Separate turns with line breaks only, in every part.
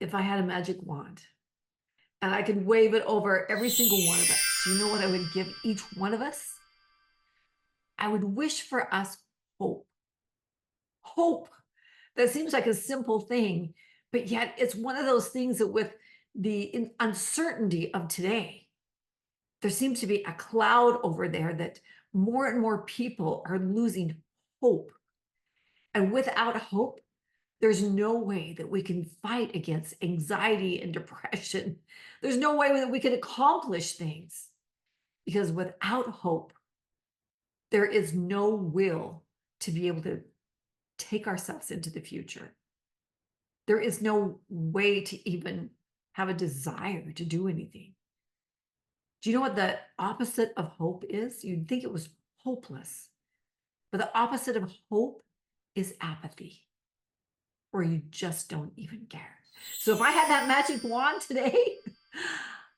if I had a magic wand and I could wave it over every single one of us, do you know what I would give each one of us? I would wish for us hope. Hope. That seems like a simple thing, but yet it's one of those things that with the uncertainty of today, there seems to be a cloud over there that more and more people are losing hope. And without hope, there's no way that we can fight against anxiety and depression. There's no way that we can accomplish things because without hope, there is no will to be able to take ourselves into the future. There is no way to even have a desire to do anything. Do you know what the opposite of hope is? You'd think it was hopeless, but the opposite of hope is apathy, where you just don't even care. So if I had that magic wand today,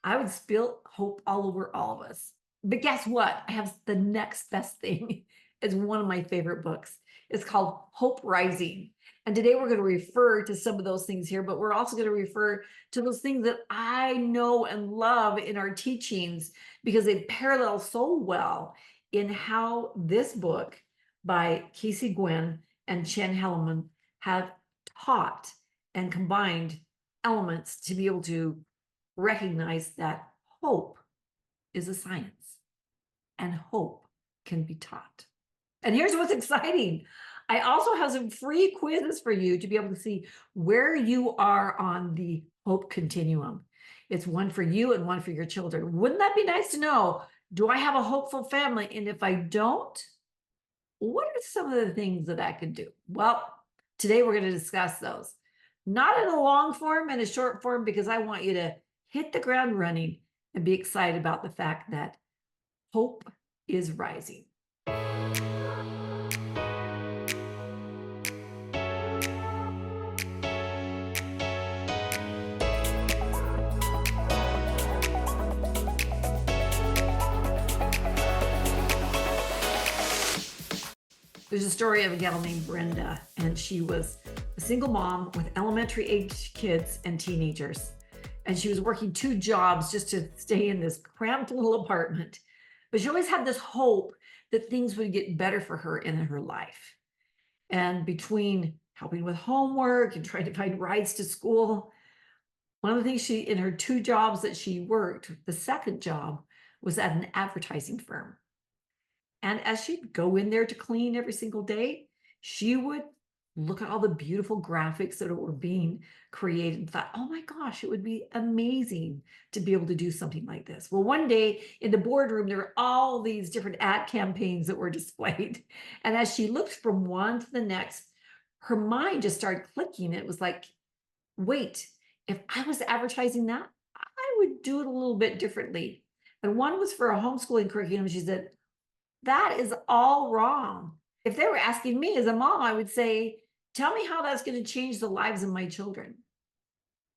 I would spill hope all over all of us. But guess what? I have the next best thing. It's one of my favorite books. It's called Hope Rising. And today we're going to refer to some of those things here, but we're also going to refer to those things that I know and love in our teachings because they parallel so well in how this book by Casey Gwynn and Chen Hellman have taught and combined elements to be able to recognize that hope is a science and hope can be taught. And here's what's exciting. I also have some free quizzes for you to be able to see where you are on the hope continuum. It's one for you and one for your children. Wouldn't that be nice to know? Do I have a hopeful family? And if I don't, what are some of the things that I could do? Well, today we're going to discuss those. Not in a long form and a short form, because I want you to hit the ground running and be excited about the fact that hope is rising. There's a story of a gal named Brenda, and she was a single mom with elementary age kids and teenagers. And she was working 2 jobs just to stay in this cramped little apartment. But she always had this hope that things would get better for her in her life. And between helping with homework and trying to find rides to school, one of the things in her 2 jobs that she worked, the second job was at an advertising firm. And as she'd go in there to clean every single day, she would look at all the beautiful graphics that were being created and thought, oh my gosh, it would be amazing to be able to do something like this. Well, one day in the boardroom, there were all these different ad campaigns that were displayed. And as she looked from one to the next, her mind just started clicking. It was like, wait, if I was advertising that, I would do it a little bit differently. And one was for a homeschooling curriculum. She said, that is all wrong. If they were asking me as a mom, I would say, tell me how that's going to change the lives of my children.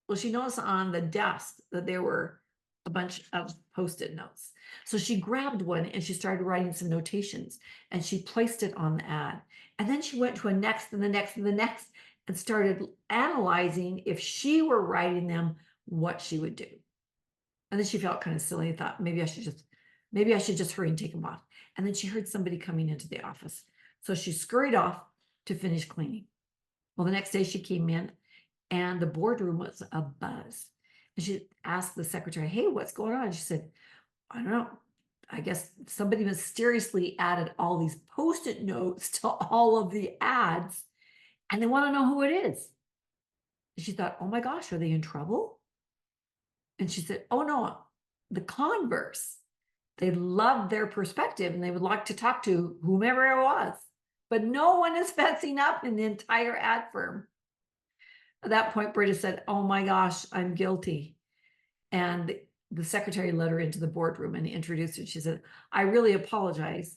Well, she noticed on the desk that there were a bunch of Post-it notes. So she grabbed one and she started writing some notations and she placed it on the ad. And then she went to a next and the next and the next and started analyzing if she were writing them, what she would do. And then she felt kind of silly and thought, maybe I should just hurry and take them off. And then she heard somebody coming into the office. So she scurried off to finish cleaning. Well, the next day she came in and the boardroom was abuzz. And she asked the secretary, hey, what's going on? She said, I don't know. I guess somebody mysteriously added all these Post-it notes to all of the ads and they want to know who it is. And she thought, oh my gosh, are they in trouble? And she said, oh no, the converse. They loved their perspective and they would like to talk to whomever it was, but no one is fessing up in the entire ad firm. At that point, Britta said, oh my gosh, I'm guilty. And the secretary led her into the boardroom and introduced her. She said, I really apologize.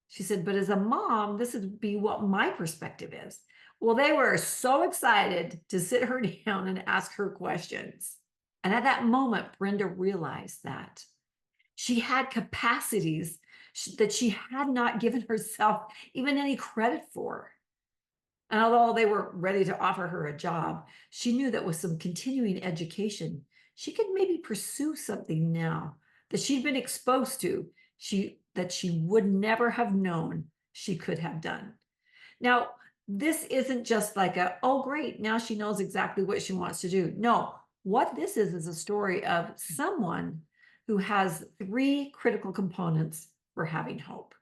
She said, but as a mom, this would be what my perspective is. Well, they were so excited to sit her down and ask her questions. And at that moment, Brenda realized that she had capacities that she had not given herself even any credit for. And although they were ready to offer her a job, she knew that with some continuing education, she could maybe pursue something now that she'd been exposed to, that she would never have known she could have done. Now, this isn't just like oh, great, now she knows exactly what she wants to do. No, what this is a story of someone who has three critical components for having hope.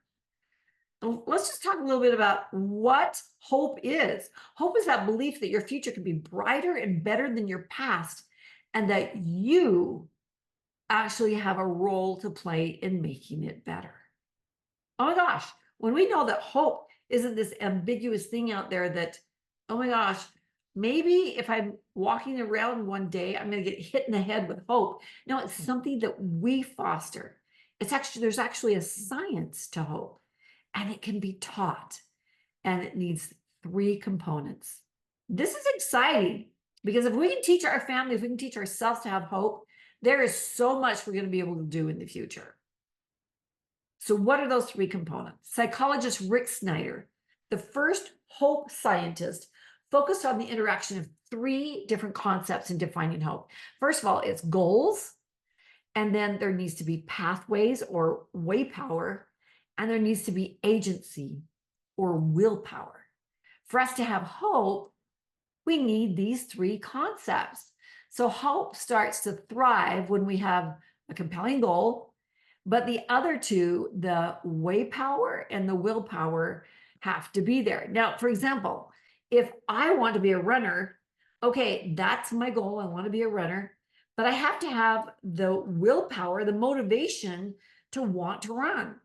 Let's just talk a little bit about what hope is. Hope is that belief that your future can be brighter and better than your past, and that you actually have a role to play in making it better. Oh my gosh, when we know that hope isn't this ambiguous thing out there that, oh my gosh, maybe if I'm walking around one day, I'm going to get hit in the head with hope. No, it's something that we foster. There's actually a science to hope, and it can be taught, and it needs three components. This is exciting because if we can teach our family, if we can teach ourselves to have hope, there is so much we're going to be able to do in the future. So what are those three components? Psychologist Rick Snyder, the first hope scientist, focused on the interaction of three different concepts in defining hope. First of all, it's goals, and then there needs to be pathways or way power, and there needs to be agency or willpower. For us to have hope, we need these three concepts. So hope starts to thrive when we have a compelling goal, but the other two, the way power and the willpower, have to be there. Now, for example, if I want to be a runner, okay, that's my goal. I want to be a runner, but I have to have the willpower, the motivation to want to run.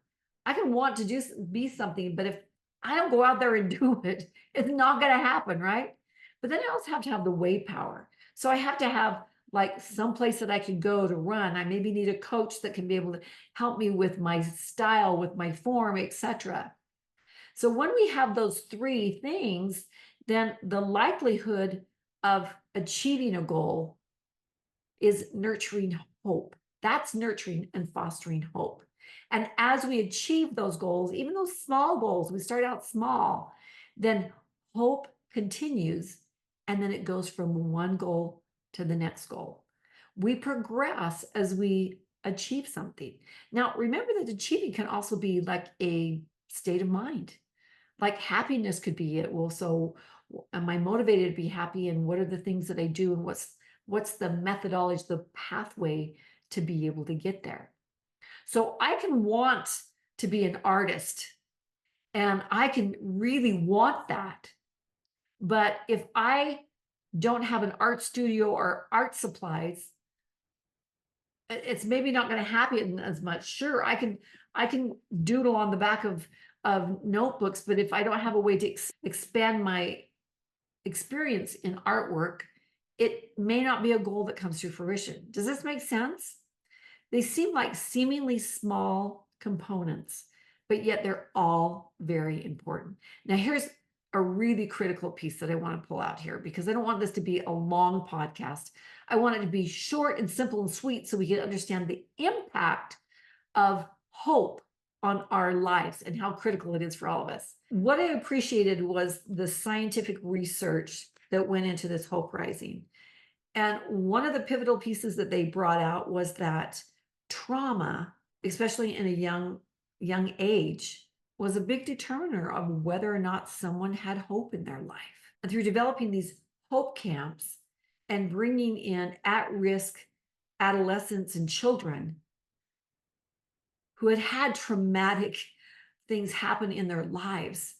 I can want to be something, but if I don't go out there and do it, it's not going to happen, right? But then I also have to have the way power. So I have to have like some place that I can go to run. I maybe need a coach that can be able to help me with my style, with my form, etc. So when we have those three things, then the likelihood of achieving a goal is nurturing hope. That's nurturing and fostering hope. And as we achieve those goals, even those small goals, we start out small, then hope continues, and then it goes from one goal to the next goal. We progress as we achieve something. Now, remember that achieving can also be like a state of mind. Like happiness could be it. Well, so am I motivated to be happy? And what are the things that I do? And what's the methodology, the pathway to be able to get there? So I can want to be an artist, and I can really want that. But if I don't have an art studio or art supplies, it's maybe not going to happen as much. Sure, I can doodle on the back of notebooks, but if I don't have a way to expand my experience in artwork, it may not be a goal that comes to fruition. Does this make sense? They seem like seemingly small components, but yet they're all very important. Now, here's a really critical piece that I want to pull out here, because I don't want this to be a long podcast. I want it to be short and simple and sweet so we can understand the impact of hope on our lives and how critical it is for all of us. What I appreciated was the scientific research that went into this hope rising. And one of the pivotal pieces that they brought out was that trauma, especially in a young age, was a big determiner of whether or not someone had hope in their life. And through developing these hope camps and bringing in at-risk adolescents and children who had had traumatic things happen in their lives,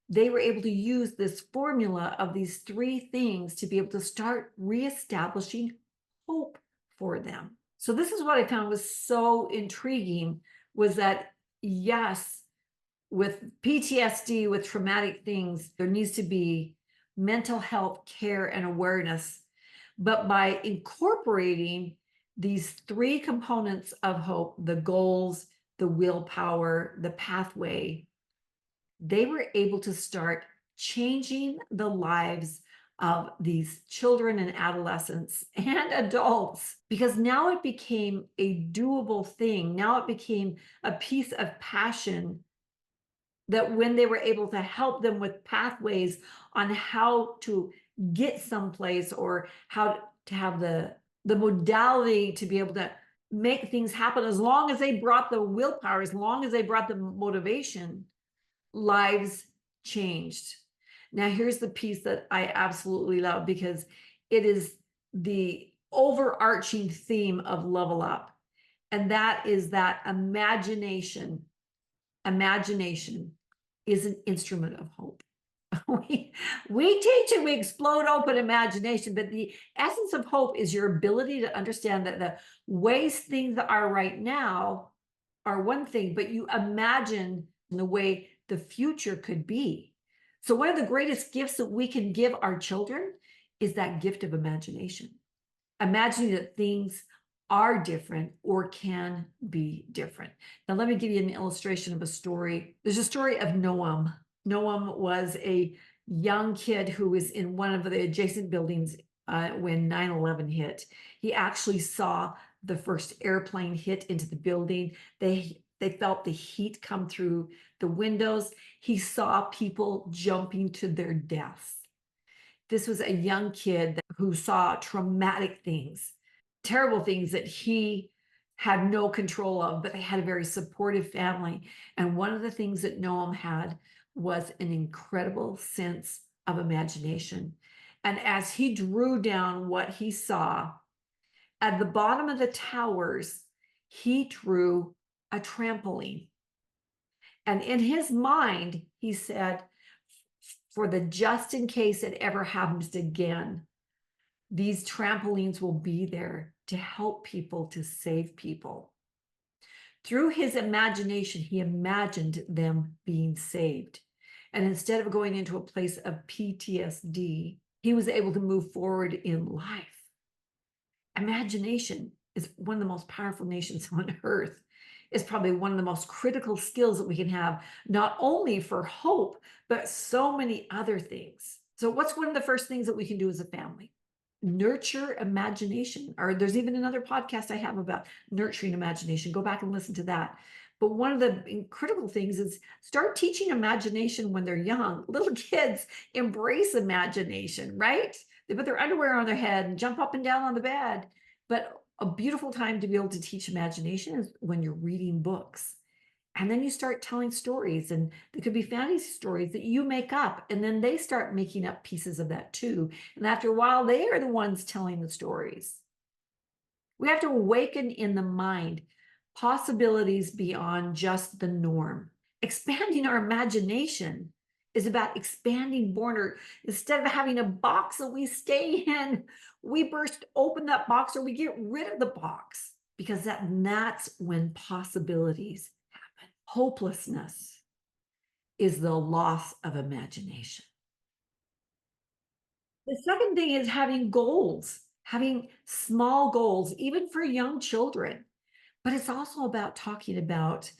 they were able to use this formula of these three things to be able to start reestablishing hope for them. So this is what I found was so intriguing, was that yes, with PTSD, with traumatic things, there needs to be mental health care and awareness. But by incorporating these three components of hope, the goals, the willpower, the pathway, they were able to start changing the lives of these children and adolescents and adults, because now it became a doable thing. Now it became a piece of passion that when they were able to help them with pathways on how to get someplace or how to have the modality to be able to make things happen, as long as they brought the willpower, as long as they brought the motivation, lives changed. Now, here's the piece that I absolutely love, because it is the overarching theme of Level Up. And that is that imagination is an instrument of hope. we teach and we explode open imagination, but the essence of hope is your ability to understand that the ways things are right now are one thing, but you imagine the way the future could be. So one of the greatest gifts that we can give our children is that gift of imagination. Imagining that things are different or can be different. Now, let me give you an illustration of a story. There's a story of Noam. Noam was a young kid who was in one of the adjacent buildings when 9/11 hit. He actually saw the first airplane hit into the building. They felt the heat come through the windows. He saw people jumping to their deaths. This was a young kid who saw traumatic things, terrible things that he had no control of, but they had a very supportive family. And one of the things that Noam had was an incredible sense of imagination. And as he drew down what he saw, at the bottom of the towers, he drew a trampoline. And in his mind, he said, for the just in case it ever happens again, these trampolines will be there to help people, to save people. Through his imagination, he imagined them being saved. And instead of going into a place of PTSD, he was able to move forward in life. Imagination is one of the most powerful nations on earth. It's probably one of the most critical skills that we can have, not only for hope, but so many other things. So what's one of the first things that we can do as a family? Nurture imagination. Or there's even another podcast I have about nurturing imagination. Go back and listen to that. But one of the critical things is start teaching imagination when they're young. Little kids embrace imagination, right? They put their underwear on their head and jump up and down on the bed. But a beautiful time to be able to teach imagination is when you're reading books. And then you start telling stories, and they could be fantasy stories that you make up, and then they start making up pieces of that too. And after a while, they are the ones telling the stories. We have to awaken in the mind possibilities beyond just the norm. Expanding our imagination is about expanding border. Instead of having a box that we stay in, we burst open that box, or we get rid of the box, because that's when possibilities happen. Hopelessness is the loss of imagination. The second thing is having goals, having small goals, even for young children. But it's also about talking about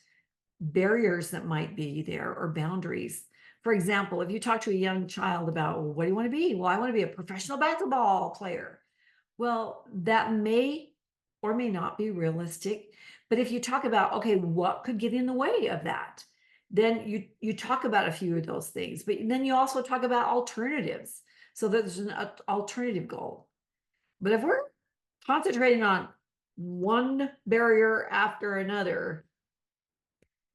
barriers that might be there, or boundaries. For example, if you talk to a young child about, well, what do you want to be? Well, I want to be a professional basketball player. Well, that may or may not be realistic. But if you talk about, okay, what could get in the way of that? Then you talk about a few of those things, but then you also talk about alternatives. So there's an alternative goal. But if we're concentrating on one barrier after another,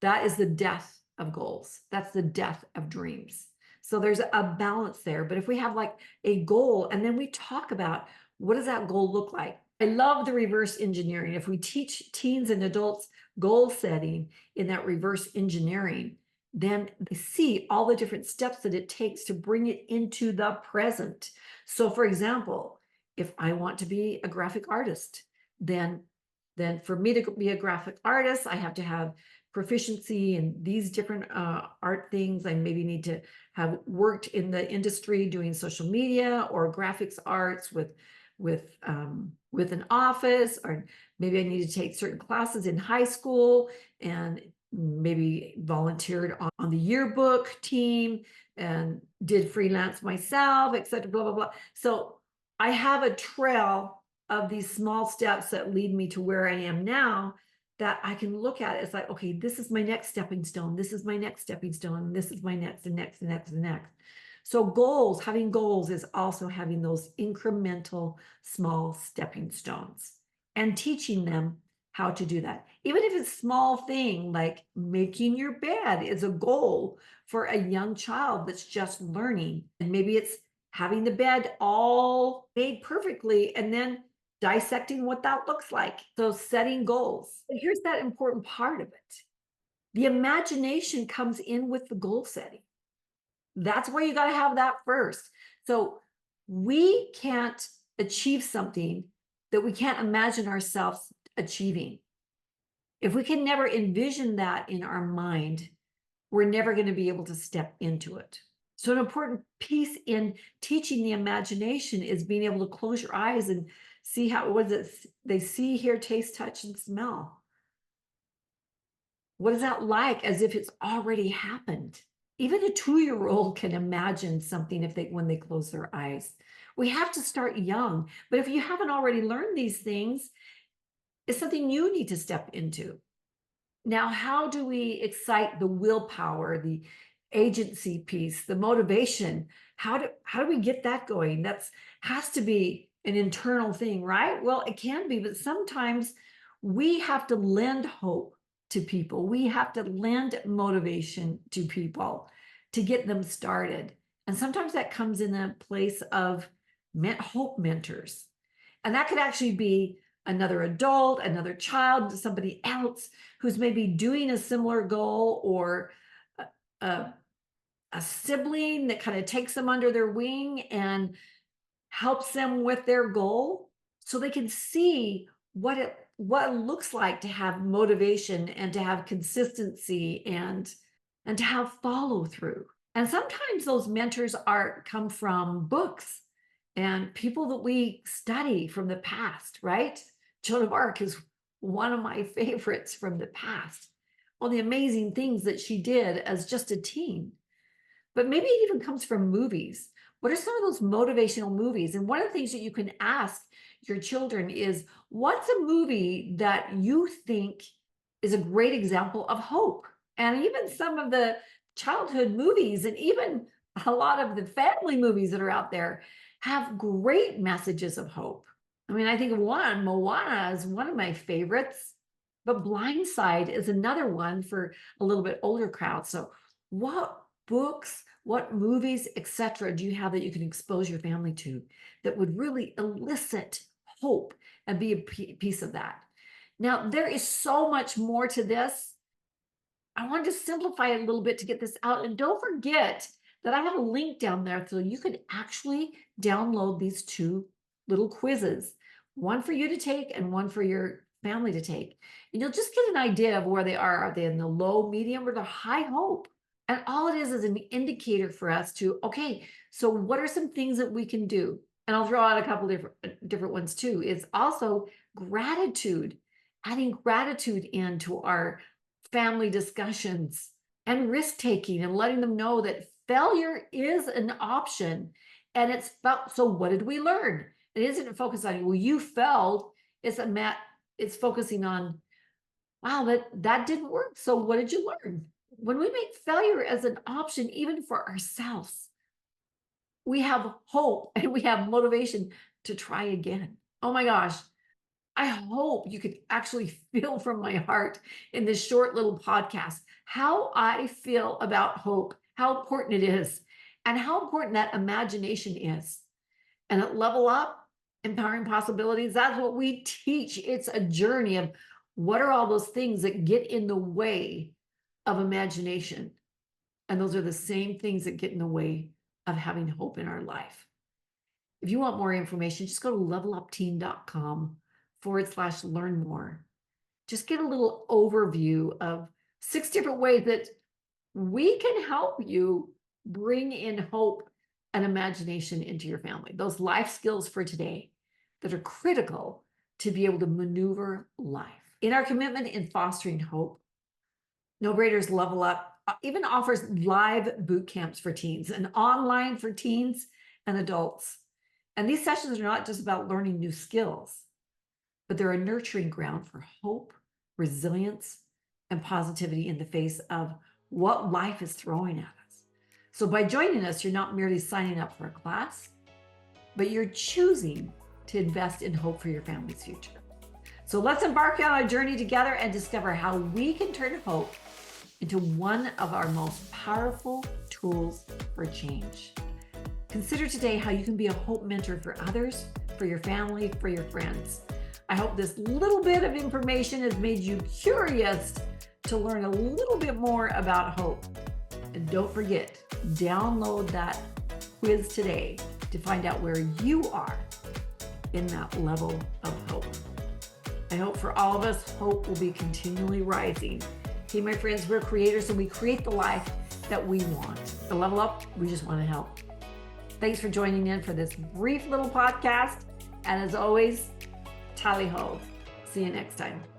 that is the death of goals. That's the death of dreams. So there's a balance there. But if we have like a goal, and then we talk about what does that goal look like? I love the reverse engineering. If we teach teens and adults goal setting in that reverse engineering, then they see all the different steps that it takes to bring it into the present. So for example, if I want to be a graphic artist, then for me to be a graphic artist, I have to have proficiency in these different art things. I maybe need to have worked in the industry doing social media or graphics arts with an office, or maybe I need to take certain classes in high school and maybe volunteered on the yearbook team and did freelance myself, etc. Blah, blah, blah. So I have a trail of these small steps that lead me to where I am now. that I can look at. It's like, okay, this is my next stepping stone. This is my next stepping stone. This is my next and next and next and next. So goals, having goals is also having those incremental small stepping stones and teaching them how to do that. Even if it's small thing like making your bed is a goal for a young child that's just learning. And maybe it's having the bed all made perfectly and then dissecting what that looks like. So setting goals. But here's that important part of it. The imagination comes in with the goal setting. That's where you got to have that first. So we can't achieve something that we can't imagine ourselves achieving. If we can never envision that in our mind, we're never going to be able to step into it. So an important piece in teaching the imagination is being able to close your eyes and see how, what is it? They see, hear, taste, touch, and smell. What is that like as if it's already happened? Even a 2-year-old can imagine something if they when they close their eyes. We have to start young, but if you haven't already learned these things, it's something you need to step into. Now, how do we excite the willpower, the agency piece, the motivation? How do we get that going? That's has to be an internal thing, right? Well, it can be, but sometimes we have to lend hope to people. We have to lend motivation to people to get them started. And sometimes that comes in a place of hope mentors. And that could actually be another adult, another child, somebody else who's maybe doing a similar goal, or a, a sibling that kind of takes them under their wing and helps them with their goal so they can see what it looks like to have motivation and to have consistency and to have follow through. And sometimes those mentors come from books and people that we study from the past, right? Joan of Arc is one of my favorites from the past. All the amazing things that she did as just a teen. But maybe it even comes from movies. What are some of those motivational movies? And one of the things that you can ask your children is, what's a movie that you think is a great example of hope? And even some of the childhood movies and even a lot of the family movies that are out there have great messages of hope. I mean, I think of one, Moana is one of my favorites, but Blindside is another one for a little bit older crowd. So what books, what movies, etc., do you have that you can expose your family to that would really elicit hope and be a piece of that? Now, there is so much more to this. I wanted to simplify it a little bit to get this out. And don't forget that I have a link down there so you can actually download these 2 little quizzes, one for you to take and one for your family to take. And you'll just get an idea of where they are. Are they in the low, medium, or the high hope? And all it is an indicator for us to, okay, so what are some things that we can do? And I'll throw out a couple different ones too. Is also gratitude, adding gratitude into our family discussions, and risk taking, and letting them know that failure is an option. And it's about, so what did we learn? It isn't focused on, well, you failed. It's focusing on, wow, that didn't work. So what did you learn? When we make failure as an option, even for ourselves, we have hope and we have motivation to try again. Oh my gosh. I hope you could actually feel from my heart in this short little podcast how I feel about hope, how important it is, and how important that imagination is. And at Level Up, Empowering Possibilities, that's what we teach. It's a journey of what are all those things that get in the way of imagination. And those are the same things that get in the way of having hope in our life. If you want more information, just go to levelupteen.com/learn more. Just get a little overview of 6 different ways that we can help you bring in hope and imagination into your family. Those life skills for today that are critical to be able to maneuver life. In our commitment in fostering hope, No Brainers Level Up even offers live boot camps for teens and online for teens and adults. And these sessions are not just about learning new skills, but they're a nurturing ground for hope resilience, and positivity in the face of what life is throwing at us. So by joining us, you're not merely signing up for a class, but you're choosing to invest in hope for your family's future. So let's embark on a journey together and discover how we can turn hope into one of our most powerful tools for change. Consider today how you can be a hope mentor for others, for your family, for your friends. I hope this little bit of information has made you curious to learn a little bit more about hope. And don't forget, download that quiz today to find out where you are in that level of hope. I hope for all of us, hope will be continually rising. Hey, my friends, we're creators and we create the life that we want. To level up, we just want to help. Thanks for joining in for this brief little podcast. And as always, tally ho. See you next time.